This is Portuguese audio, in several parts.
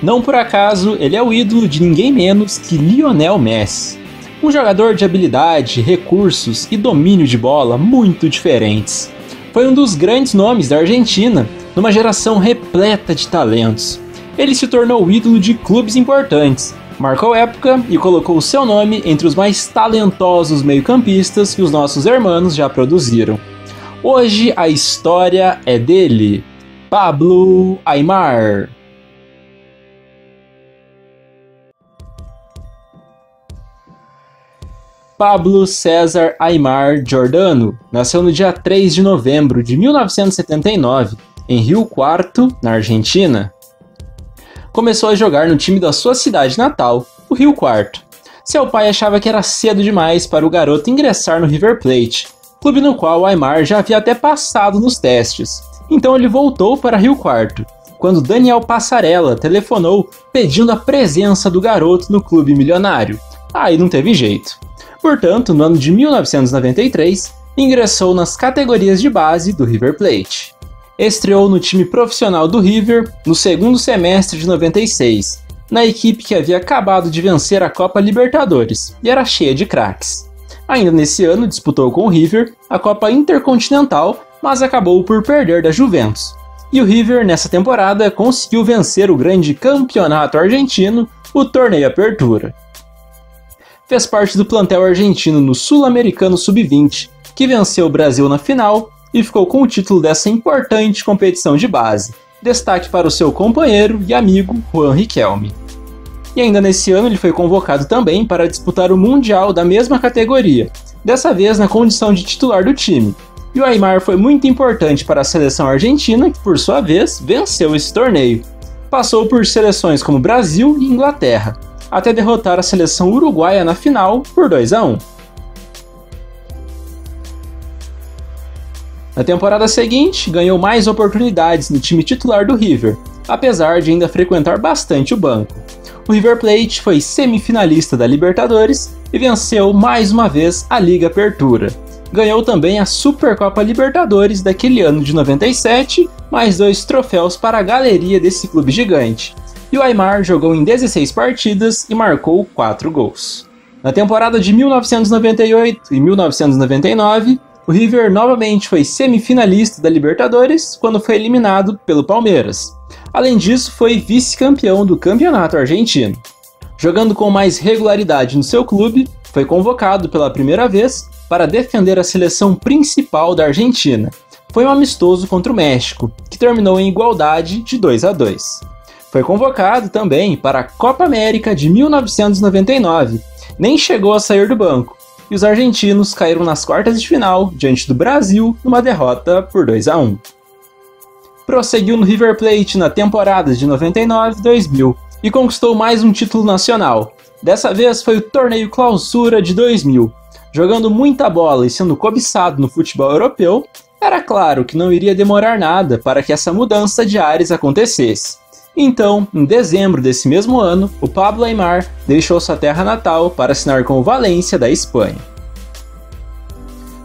Não por acaso, ele é o ídolo de ninguém menos que Lionel Messi. Um jogador de habilidade, recursos e domínio de bola muito diferentes. Foi um dos grandes nomes da Argentina, numa geração repleta de talentos. Ele se tornou o ídolo de clubes importantes, marcou época e colocou seu nome entre os mais talentosos meio-campistas que os nossos hermanos já produziram. Hoje a história é dele, Pablo Aimar. Pablo César Aimar Giordano nasceu no dia 3 de novembro de 1979, em Rio Quarto, na Argentina. Começou a jogar no time da sua cidade natal, o Rio Quarto. Seu pai achava que era cedo demais para o garoto ingressar no River Plate, clube no qual Aimar já havia até passado nos testes. Então ele voltou para Rio Quarto, quando Daniel Passarella telefonou pedindo a presença do garoto no clube milionário. Aí não teve jeito. Portanto, no ano de 1993, ingressou nas categorias de base do River Plate. Estreou no time profissional do River no segundo semestre de 96, na equipe que havia acabado de vencer a Copa Libertadores e era cheia de craques. Ainda nesse ano disputou com o River a Copa Intercontinental, mas acabou por perder da Juventus. E o River, nessa temporada, conseguiu vencer o grande campeonato argentino, o Torneio Apertura. Fez parte do plantel argentino no Sul-Americano Sub-20, que venceu o Brasil na final e ficou com o título dessa importante competição de base. Destaque para o seu companheiro e amigo Juan Riquelme. E ainda nesse ano ele foi convocado também para disputar o Mundial da mesma categoria, dessa vez na condição de titular do time. E o Aimar foi muito importante para a seleção argentina, que por sua vez venceu esse torneio. Passou por seleções como Brasil e Inglaterra, até derrotar a seleção uruguaia na final por 2-1. Na temporada seguinte, ganhou mais oportunidades no time titular do River, apesar de ainda frequentar bastante o banco. O River Plate foi semifinalista da Libertadores e venceu mais uma vez a Liga Apertura. Ganhou também a Supercopa Libertadores daquele ano de 97, mais 2 troféus para a galeria desse clube gigante. E o Aimar jogou em 16 partidas e marcou 4 gols. Na temporada de 1998 e 1999, o River novamente foi semifinalista da Libertadores quando foi eliminado pelo Palmeiras. Além disso, foi vice-campeão do Campeonato Argentino. Jogando com mais regularidade no seu clube, foi convocado pela primeira vez para defender a seleção principal da Argentina. Foi um amistoso contra o México, que terminou em igualdade de 2-2. Foi convocado também para a Copa América de 1999, nem chegou a sair do banco, e os argentinos caíram nas quartas de final diante do Brasil numa derrota por 2-1. Prosseguiu no River Plate na temporada de 99 e 2000 e conquistou mais um título nacional. Dessa vez foi o Torneio Clausura de 2000. Jogando muita bola e sendo cobiçado no futebol europeu, era claro que não iria demorar nada para que essa mudança de ares acontecesse. Então, em dezembro desse mesmo ano, o Pablo Aimar deixou sua terra natal para assinar com o Valência da Espanha.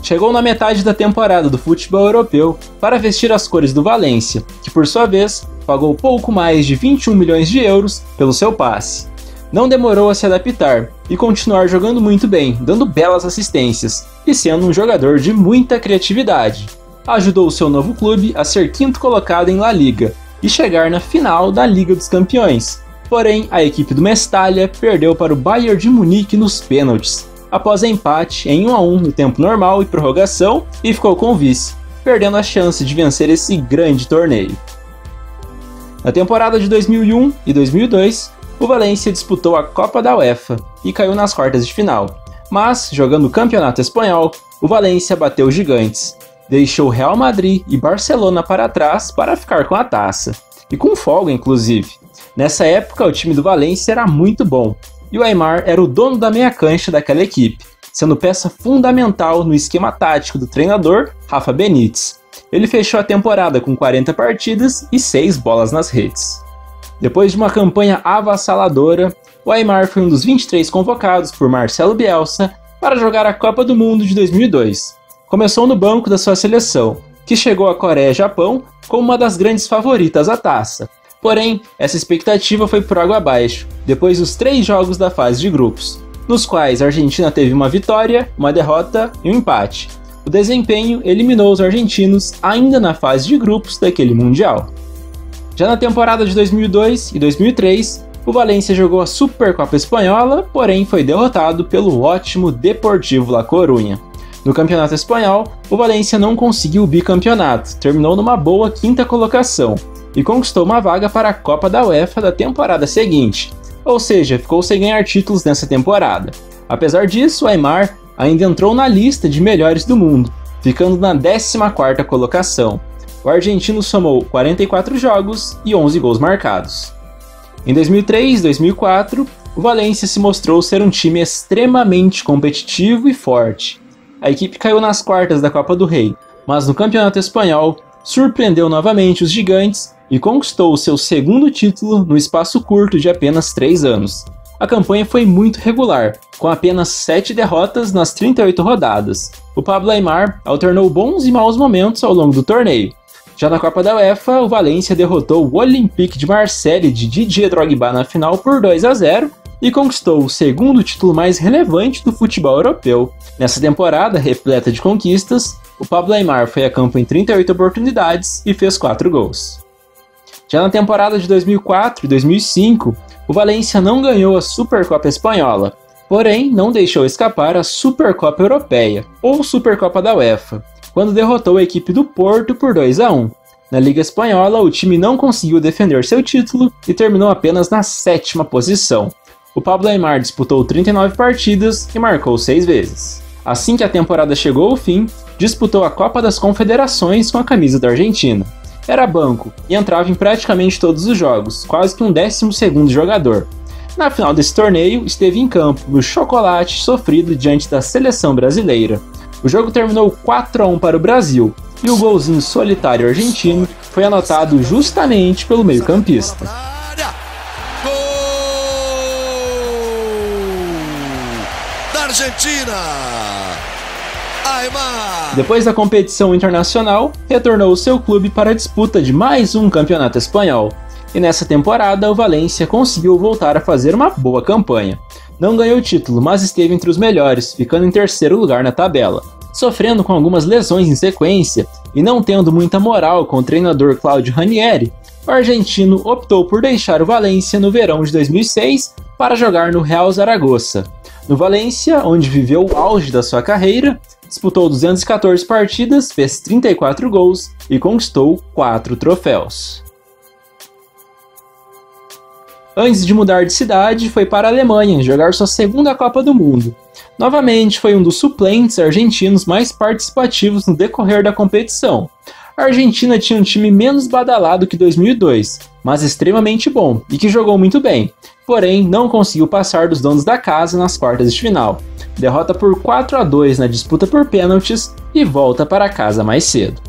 Chegou na metade da temporada do futebol europeu para vestir as cores do Valência, que por sua vez pagou pouco mais de 21 milhões de euros pelo seu passe. Não demorou a se adaptar e continuar jogando muito bem, dando belas assistências e sendo um jogador de muita criatividade. Ajudou o seu novo clube a ser quinto colocado em La Liga e chegar na final da Liga dos Campeões. Porém, a equipe do Mestalla perdeu para o Bayern de Munique nos pênaltis, após empate em 1-1 no tempo normal e prorrogação, e ficou com o vice, perdendo a chance de vencer esse grande torneio. Na temporada de 2001 e 2002, o Valência disputou a Copa da UEFA e caiu nas quartas de final, mas, jogando o Campeonato Espanhol, o Valência bateu os gigantes. Deixou Real Madrid e Barcelona para trás para ficar com a taça, e com folga inclusive. Nessa época o time do Valência era muito bom, e o Aimar era o dono da meia cancha daquela equipe, sendo peça fundamental no esquema tático do treinador Rafa Benítez. Ele fechou a temporada com 40 partidas e 6 bolas nas redes. Depois de uma campanha avassaladora, o Aimar foi um dos 23 convocados por Marcelo Bielsa para jogar a Copa do Mundo de 2002. Começou no banco da sua seleção, que chegou à Coreia e Japão como uma das grandes favoritas à taça, Porém, essa expectativa foi por água abaixo, depois dos 3 jogos da fase de grupos, nos quais a Argentina teve uma vitória, uma derrota e um empate. O desempenho eliminou os argentinos ainda na fase de grupos daquele Mundial. Já na temporada de 2002 e 2003, o Valência jogou a Supercopa Espanhola, porém foi derrotado pelo ótimo Deportivo La Coruña. No Campeonato Espanhol, o Valência não conseguiu o bicampeonato, terminou numa boa 5ª colocação e conquistou uma vaga para a Copa da UEFA da temporada seguinte, ou seja, ficou sem ganhar títulos nessa temporada. Apesar disso, o Aimar ainda entrou na lista de melhores do mundo, ficando na 14ª colocação. O argentino somou 44 jogos e 11 gols marcados. Em 2003 e 2004, o Valência se mostrou ser um time extremamente competitivo e forte. A equipe caiu nas quartas da Copa do Rei, mas no Campeonato Espanhol surpreendeu novamente os gigantes e conquistou o seu 2º título no espaço curto de apenas 3 anos. A campanha foi muito regular, com apenas 7 derrotas nas 38 rodadas. O Pablo Aimar alternou bons e maus momentos ao longo do torneio. Já na Copa da UEFA, o Valência derrotou o Olympique de Marseille de Didier Drogba na final por 2-0 e conquistou o 2º título mais relevante do futebol europeu. Nessa temporada repleta de conquistas, o Pablo Aimar foi a campo em 38 oportunidades e fez 4 gols. Já na temporada de 2004 e 2005, o Valência não ganhou a Supercopa Espanhola, porém não deixou escapar a Supercopa Europeia, ou Supercopa da UEFA, quando derrotou a equipe do Porto por 2-1. Na Liga Espanhola, o time não conseguiu defender seu título e terminou apenas na 7ª posição. O Pablo Aimar disputou 39 partidas e marcou 6 vezes. Assim que a temporada chegou ao fim, disputou a Copa das Confederações com a camisa da Argentina. Era banco e entrava em praticamente todos os jogos, quase que um 12º jogador. Na final desse torneio, esteve em campo no chocolate sofrido diante da seleção brasileira. O jogo terminou 4-1 para o Brasil, e o golzinho solitário argentino foi anotado justamente pelo meio-campista. Gol da Argentina! Aimar! Depois da competição internacional, retornou ao seu clube para a disputa de mais um campeonato espanhol. E nessa temporada, o Valência conseguiu voltar a fazer uma boa campanha. Não ganhou o título, mas esteve entre os melhores, ficando em 3º lugar na tabela. Sofrendo com algumas lesões em sequência e não tendo muita moral com o treinador Claudio Ranieri, o argentino optou por deixar o Valência no verão de 2006 para jogar no Real Zaragoza. No Valência, onde viveu o auge da sua carreira, disputou 214 partidas, fez 34 gols e conquistou 4 troféus. Antes de mudar de cidade, foi para a Alemanha jogar sua 2ª Copa do Mundo. Novamente, foi um dos suplentes argentinos mais participativos no decorrer da competição. A Argentina tinha um time menos badalado que 2002, mas extremamente bom e que jogou muito bem, porém não conseguiu passar dos donos da casa nas quartas de final. Derrota por 4-2 na disputa por pênaltis e volta para casa mais cedo.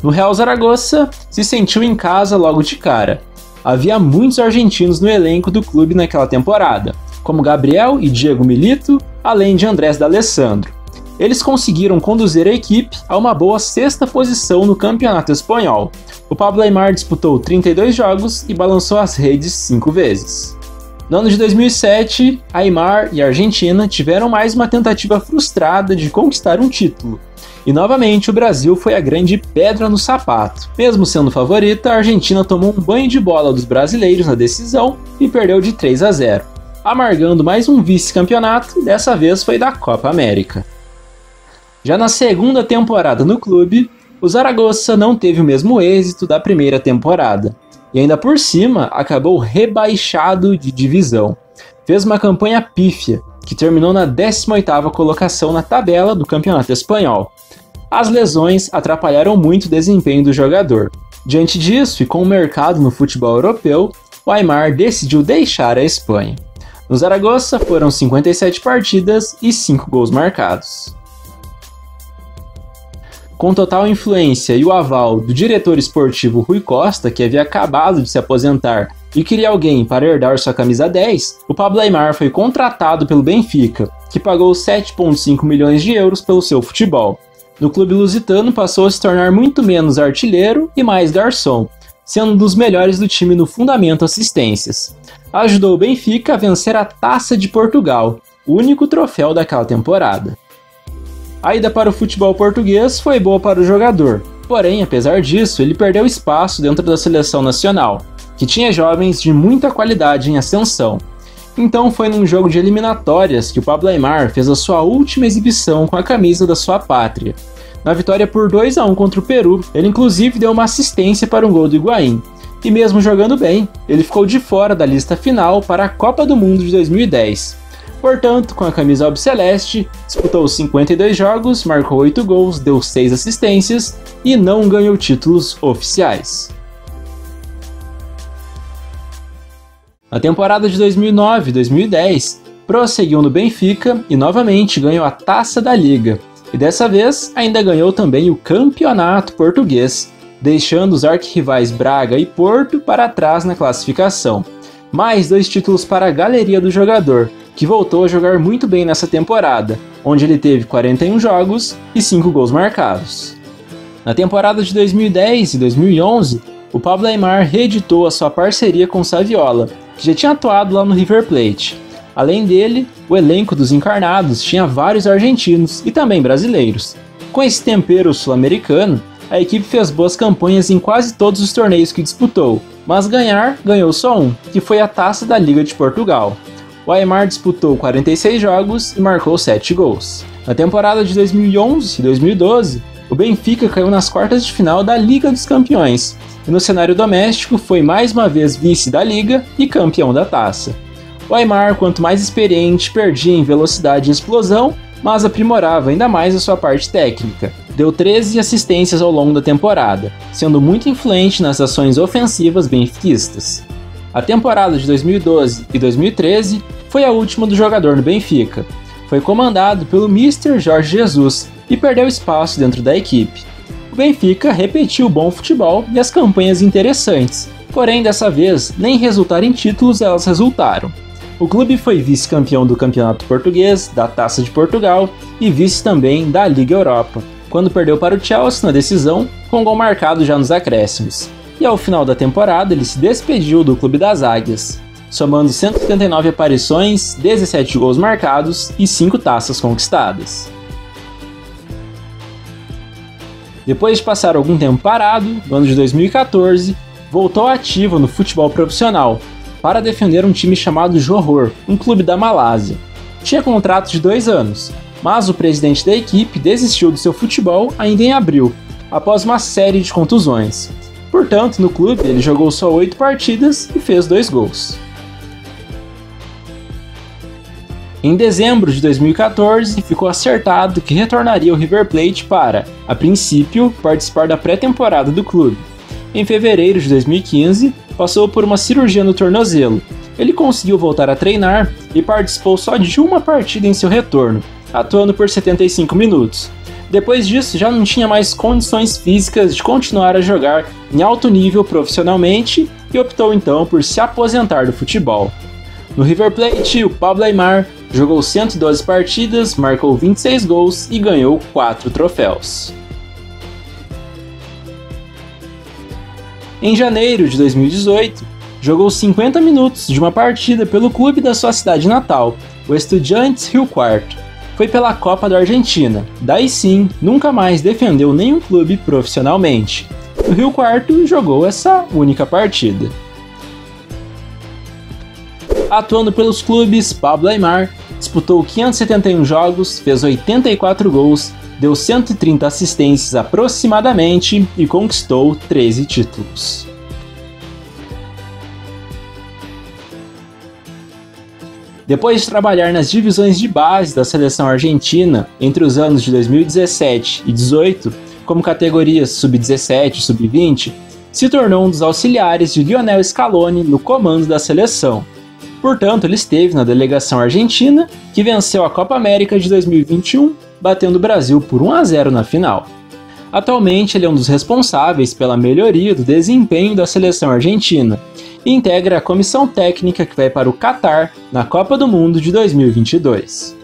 No Real Zaragoza, se sentiu em casa logo de cara. Havia muitos argentinos no elenco do clube naquela temporada, como Gabriel e Diego Milito, além de Andrés D'Alessandro. Eles conseguiram conduzir a equipe a uma boa 6ª posição no Campeonato Espanhol. O Pablo Aimar disputou 32 jogos e balançou as redes 5 vezes. No ano de 2007, Aimar e a Argentina tiveram mais uma tentativa frustrada de conquistar um título. E novamente o Brasil foi a grande pedra no sapato. Mesmo sendo favorita, a Argentina tomou um banho de bola dos brasileiros na decisão e perdeu de 3-0. Amargando mais um vice-campeonato, dessa vez foi da Copa América. Já na 2ª temporada no clube, o Zaragoza não teve o mesmo êxito da primeira temporada, e ainda por cima acabou rebaixado de divisão. Fez uma campanha pífia, que terminou na 18ª colocação na tabela do Campeonato Espanhol. As lesões atrapalharam muito o desempenho do jogador. Diante disso, e com o mercado no futebol europeu, o Aimar decidiu deixar a Espanha. No Zaragoza foram 57 partidas e 5 gols marcados. Com total influência e o aval do diretor esportivo Rui Costa, que havia acabado de se aposentar e queria alguém para herdar sua camisa 10, o Pablo Aimar foi contratado pelo Benfica, que pagou 7,5 milhões de euros pelo seu futebol. No clube lusitano passou a se tornar muito menos artilheiro e mais garçom, sendo um dos melhores do time no fundamento assistências. Ajudou o Benfica a vencer a Taça de Portugal, o único troféu daquela temporada. A ida para o futebol português foi boa para o jogador, porém, apesar disso, ele perdeu espaço dentro da seleção nacional, que tinha jovens de muita qualidade em ascensão. Então foi num jogo de eliminatórias que o Pablo Aimar fez a sua última exibição com a camisa da sua pátria. Na vitória por 2-1 contra o Peru, ele inclusive deu uma assistência para um gol do Higuaín. E mesmo jogando bem, ele ficou de fora da lista final para a Copa do Mundo de 2010. Portanto, com a camisa albiceleste, disputou 52 jogos, marcou 8 gols, deu 6 assistências e não ganhou títulos oficiais. Na temporada de 2009-2010, prosseguiu no Benfica e novamente ganhou a Taça da Liga, e dessa vez ainda ganhou também o Campeonato Português, deixando os arquirrivais Braga e Porto para trás na classificação. Mais 2 títulos para a galeria do jogador, que voltou a jogar muito bem nessa temporada, onde ele teve 41 jogos e 5 gols marcados. Na temporada de 2010 e 2011, o Pablo Aimar reeditou a sua parceria com Saviola, que já tinha atuado lá no River Plate. Além dele, o elenco dos encarnados tinha vários argentinos e também brasileiros. Com esse tempero sul-americano, a equipe fez boas campanhas em quase todos os torneios que disputou, mas ganhou só um, que foi a Taça da Liga de Portugal. O Aimar disputou 46 jogos e marcou 7 gols. Na temporada de 2011 e 2012, o Benfica caiu nas quartas de final da Liga dos Campeões, e no cenário doméstico foi mais uma vez vice da Liga e campeão da taça. O Aimar, quanto mais experiente, perdia em velocidade e explosão, mas aprimorava ainda mais a sua parte técnica. Deu 13 assistências ao longo da temporada, sendo muito influente nas ações ofensivas benfiquistas. A temporada de 2012 e 2013 foi a última do jogador no Benfica. Foi comandado pelo Mr. Jorge Jesus e perdeu espaço dentro da equipe. O Benfica repetiu o bom futebol e as campanhas interessantes, porém dessa vez nem resultar em títulos elas resultaram. O clube foi vice-campeão do Campeonato Português, da Taça de Portugal e vice também da Liga Europa, quando perdeu para o Chelsea na decisão, com gol marcado já nos acréscimos. E ao final da temporada ele se despediu do Clube das Águias, somando 179 aparições, 17 gols marcados e 5 taças conquistadas. Depois de passar algum tempo parado, no ano de 2014, voltou ativo no futebol profissional, para defender um time chamado Johor, um clube da Malásia. Tinha contrato de 2 anos, mas o presidente da equipe desistiu do seu futebol ainda em abril, após uma série de contusões. Portanto, no clube ele jogou só 8 partidas e fez 2 gols. Em dezembro de 2014, ficou acertado que retornaria ao River Plate para, a princípio, participar da pré-temporada do clube. Em fevereiro de 2015, passou por uma cirurgia no tornozelo. Ele conseguiu voltar a treinar e participou só de uma partida em seu retorno, atuando por 75 minutos. Depois disso, já não tinha mais condições físicas de continuar a jogar em alto nível profissionalmente e optou então por se aposentar do futebol. No River Plate, o Pablo Aimar jogou 112 partidas, marcou 26 gols e ganhou 4 troféus. Em janeiro de 2018, jogou 50 minutos de uma partida pelo clube da sua cidade natal, o Estudiantes Rio Quarto. Foi pela Copa da Argentina, daí sim, nunca mais defendeu nenhum clube profissionalmente. O Rio Quarto jogou essa única partida. Atuando pelos clubes, Pablo Aimar disputou 571 jogos, fez 84 gols, deu 130 assistências aproximadamente e conquistou 13 títulos. Depois de trabalhar nas divisões de base da seleção argentina entre os anos de 2017 e 2018, como categorias sub-17 e sub-20, se tornou um dos auxiliares de Lionel Scaloni no comando da seleção. Portanto, ele esteve na delegação argentina, que venceu a Copa América de 2021, batendo o Brasil por 1-0 na final. Atualmente, ele é um dos responsáveis pela melhoria do desempenho da seleção argentina e integra a comissão técnica que vai para o Catar na Copa do Mundo de 2022.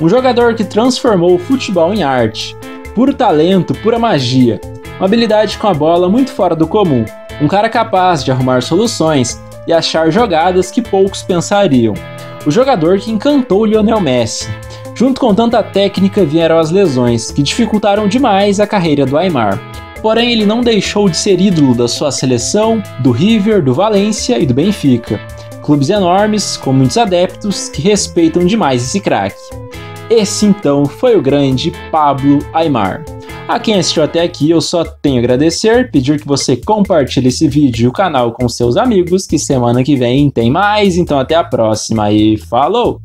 Um jogador que transformou o futebol em arte. puro talento, pura magia, uma habilidade com a bola muito fora do comum, um cara capaz de arrumar soluções e achar jogadas que poucos pensariam. O jogador que encantou Lionel Messi. Junto com tanta técnica vieram as lesões, que dificultaram demais a carreira do Aimar. Porém, ele não deixou de ser ídolo da sua seleção, do River, do Valência e do Benfica. Clubes enormes, com muitos adeptos, que respeitam demais esse craque. Esse então foi o grande Pablo Aimar. A quem assistiu até aqui eu só tenho a agradecer, pedir que você compartilhe esse vídeo e o canal com seus amigos, que semana que vem tem mais, então até a próxima e falou!